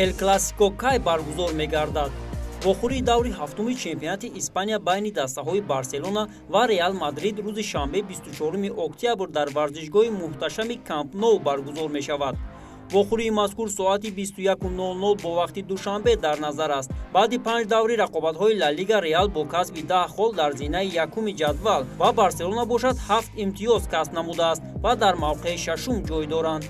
эл классико кай баргузор мегардад? вохӯрии даври ҳафтуми чемпионати Испания байни дастаҳои Барселона ва Реал Мадрид рӯзи шанбе 24 октябр дар варзишгоҳи муҳташами Камп Nou баргузор мешавад. вохӯрии мазкур соати 21:00 бо вақти душанбе дар назар аст. баъди 5 даври рақобатҳои Ла Лига Реал бо касби 10 хол дар зинаи якуми ҷадвал ва Барселона бошад 7 имтиёз касб намудааст ва дар мавқеи шашум ҷой доранд.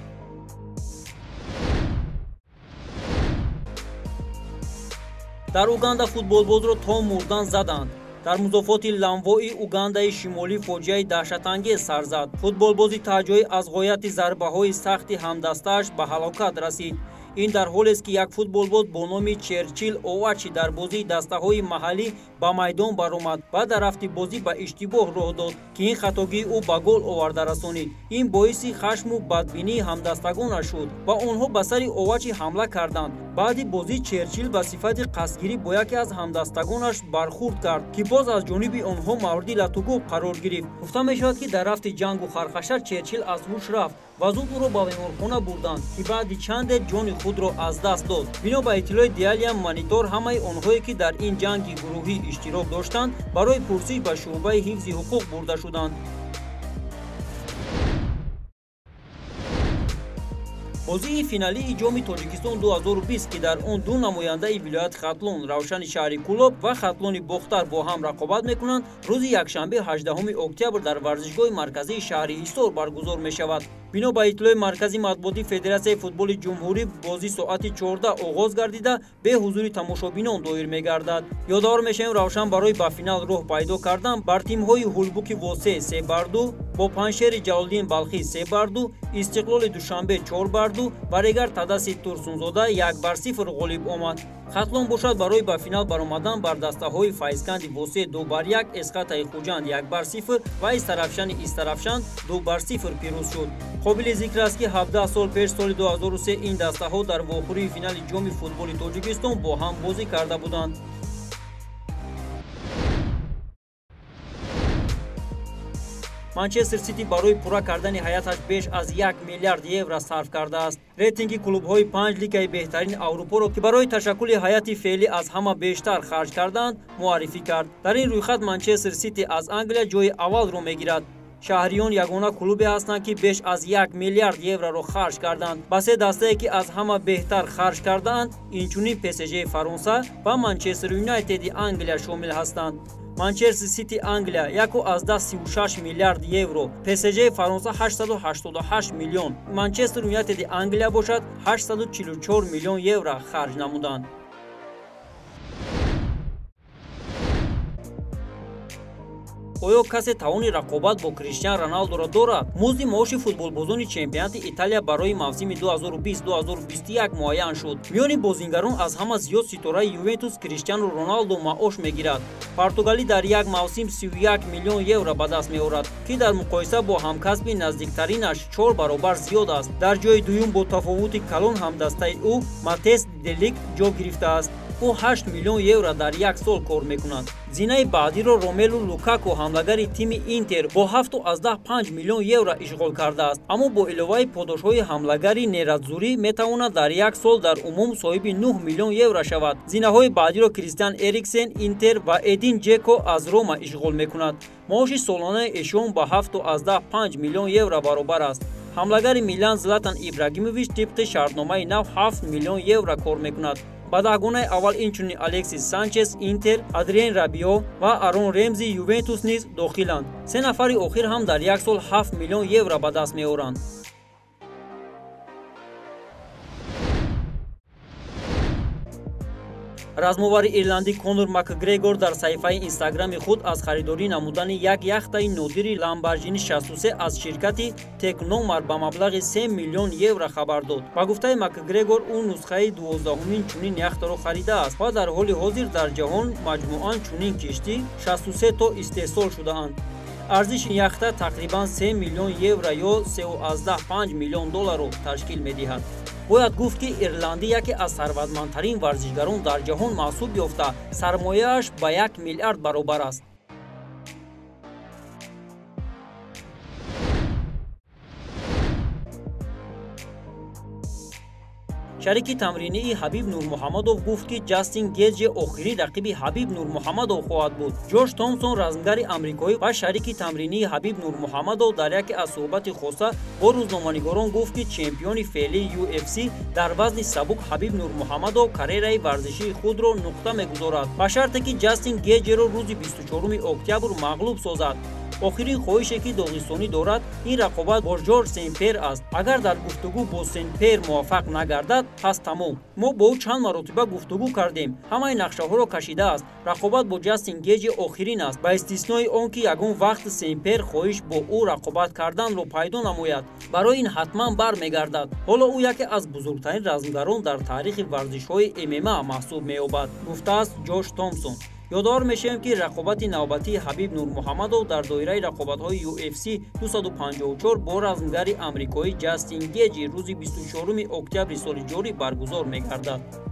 дар Уганда футболбозро то мурдан заданд. дар музофоти ламвои Угандаи шимолӣ фоҷиаи даҳшатангез сар зад. футболбози таҷоӣ аз ғояти зарбаҳои сахти ҳамдастааш ба ҳалокат расид. ин дар ҳолест ки як футболбоз бо номи Черчил Овачи дар бозии дастаҳои маҳаллӣ ба майдон баромад ва дар рафти бозӣ ба иштибоҳ роҳ дод, ки ин хатогии ӯ ба гол оварда расонид. ин боиси хашму бадбинии ҳамдастагонаш шуд ва онҳо ба сари Овачи ҳамла карданд. баъди бозӣ Черчил ба сифати қасдгирӣ бо яке аз ҳамдастагонаш бархӯрд кард, ки боз аз ҷониби онҳо мавриди латугӯб қарор гирифт. гуфта мешавад, ки дар рафти ҷангу хархашак Черчил аз ҳуш рафт ва зуд ӯро ба беморхона бурданд, ки баъди чанде ҷони худро аз даст дод. бино ба иттилои Dialia Monitor, ҳамаи онҳое, ки дар ин ҷанги гурӯҳӣ иштирок доштанд, барои пурсиш ба шуъбаи ҳифзи ҳуқуқ бурда шуданд. бозии финалии ҷоми Тоҷикистон 2020, ки дар он ду намояндаи вилояти Хатлон, Равшани шаҳри Кӯлоб ва Хатлони Бохтар бо ҳам рақобат мекунанд, рӯзи якшанбе 18 октябр дар варзишгоҳи марказии шаҳри Ҳисор баргузор мешавад. бино ба иттилои маркази матбуоти Федератсияи футболи ҷумҳурӣ, бозӣ соати 14 оғоз гардида бе ҳузури тамошобинон доир мегардад. ёдовар мешавем, Равшан барои ба финал роҳ пайдо кардан бар тимҳои Ҳулбуки Восе 3-2, бо Паншери Ҷалолиддин Балхи 3-2, Истиқлоли Душанбе 4-2 ва Регар Тадаси Турсунзода 1-0 ғолиб омад. Хатлон бошад барои ба финал баромадан бар дастаҳои Файзканди Восе 2-1, Эсқатаи Хуҷанд 1-0 ва Истарафшани Истарафшан 2-0 пирӯз шуд. қобили зикр аст, ки 17 сол пеш соли 2003 ин дастаҳо дар вохӯрии финали ҷоми футболи Тоҷикистон бо ҳам бозӣ карда буданд. Манчестер Сити барои пурра кардани ҳаяташ беш аз 1 миллиард евро сарф кардааст. рейтинги клубҳои 5 лигаи беҳтарини Аврупоро, ки барои ташаккули ҳайати феълӣ аз ҳама бештар харҷ карданд, муаррифӣ кард. дар ин рӯйхат Манчестер Сити аз Англия ҷои аввалро мегирад. шаҳриён ягона клубе ҳастанд, ки беш аз 1 миллиард евроро харҷ карданд. ба се дастае, ки аз ҳама беҳтар харҷ кардаанд, инчунин PSG Фаронса ва Манчестер Юнайтеди Англия шомил ҳастанд. Манчестер Сити Англия 1.36 миллиард евро, PSG Фаронса 888 миллион, Манчестер Юнайтеди Англия бошад 844 миллион евро харҷ намуданд. оё касе тавони рақобат бо Криштиану Роналдуро дорад? музди маоши футболбозони чемпионати Италия барои мавсими 2020-2021 муайян шуд. миёни бозингарон аз ҳама зиёд ситораи Ювентус Криштиану Роналду маош мегирад. португалӣ дар як мавсим 31 миллион евро ба даст меорад, ки дар муқоиса бо ҳамкасби наздиктаринаш 4 баробар зиёд аст. дар ҷои дуюм бо тафовути калон ҳамдастаи ӯ Матес де Ликт ҷо гирифтааст. ӯ 8 миллион евро дар як сол кор мекунад. зинаи баъдиро Ромелу Лукаку, ҳамлагари тими Интер, бо 7.5 миллион евро ишғол кардааст. аммо бо иловаи подошҳои ҳамлагари Нерадзурӣ метавонад дар як сол дар умум соҳиби 9 миллион евро шавад. зинаҳои баъдиро Кристиан Эриксен Интер ва Эдин Ҷеко аз Рома ишғол мекунад. маоши солонаи эшон ба 7.5 миллион евро баробар аст. ҳамлагари Милан Златан Ибрагимович тибқи шартномаи нав 7 миллион евро кор мекунад. ба дагонаи аввал инчунин Алексис Санчес Интер, Адриен Рабио ва Арон Ремзи Ювентус низ дохиланд. се нафари охир ҳам дар як сол 7 миллион евро ба даст меоранд. размовари ирландӣ Конор Макгрегор дар саҳифаи инстаграми худ аз харидорӣ намудани як яхтаи нодири Lamborghini 63 аз ширкати Technomar ба маблағи 3 миллион евро хабар дод. ба гуфтаи Макгрегор, ӯ нусхаи 12-умин чунин яхтаро харидааст ва дар ҳоли ҳозир дар ҷаҳон маҷмуан чунин киштӣ 63 то истеҳсол шудаанд. арзиши яхта тақрибан 3 миллион евро ё 3.5 миллион долларро ташкил медиҳад. бояд гуфт, ки ирландӣ яке аз сарватмандтарин варзишгарон дар ҷаҳон маҳсуб ёфта, сармояаш ба 1 миллиард баробар аст. шарики тамринии ҳабиб нурмуҳаммадов гуфт ки ҷастин геҷи охирин рақиби ҳабиб нурмуҳаммадов хоҳад буд. ҷош томсон размгари амрикоӣ ва шарики тамринии ҳабиб нурмуҳаммадов дар яке аз суҳбати хоса бо рӯзноманигорон гуфт ки чемпиони феълии UFC дар вазни сабук ҳабиб нурмуҳаммадов карьераи варзишии худро нуқта мегузорад ба шарте ки ҷастин геҷеро рӯзи 24 октябр мағлуб созад. охирин хоҳише ки доғистонӣ дорад ин рақобат бо Жорҷ Сен-Пер аст. агар дар гуфтугӯ бо Сен-Пер муваффақ нагардад пас тамом. мо бо ӯ чанд маротиба гуфтугӯ кардем, ҳамаи нақшаҳоро кашидааст. рақобат бо Ҷастин Геҷи охирин аст, ба истиснои он ки ягон вақт Сен-Пер хоҳиш бо ӯ рақобат карданро пайдо намояд. барои ин ҳатман бармегардад. ҳоло ӯ яке аз бузургтарин размгарон дар таърихи варзишҳои ММА маҳсуб меёбад, гуфтааст Ҷош Томсон. ёдовар мешавем ки рақобати навбатии ҳабиб нурмуҳаммадов дар доираи рақобатҳои UFC 254 бо размгари амрикоӣ Ҷастин Геҷи рӯзи 24 октябри соли ҷорӣ баргузор мегардад.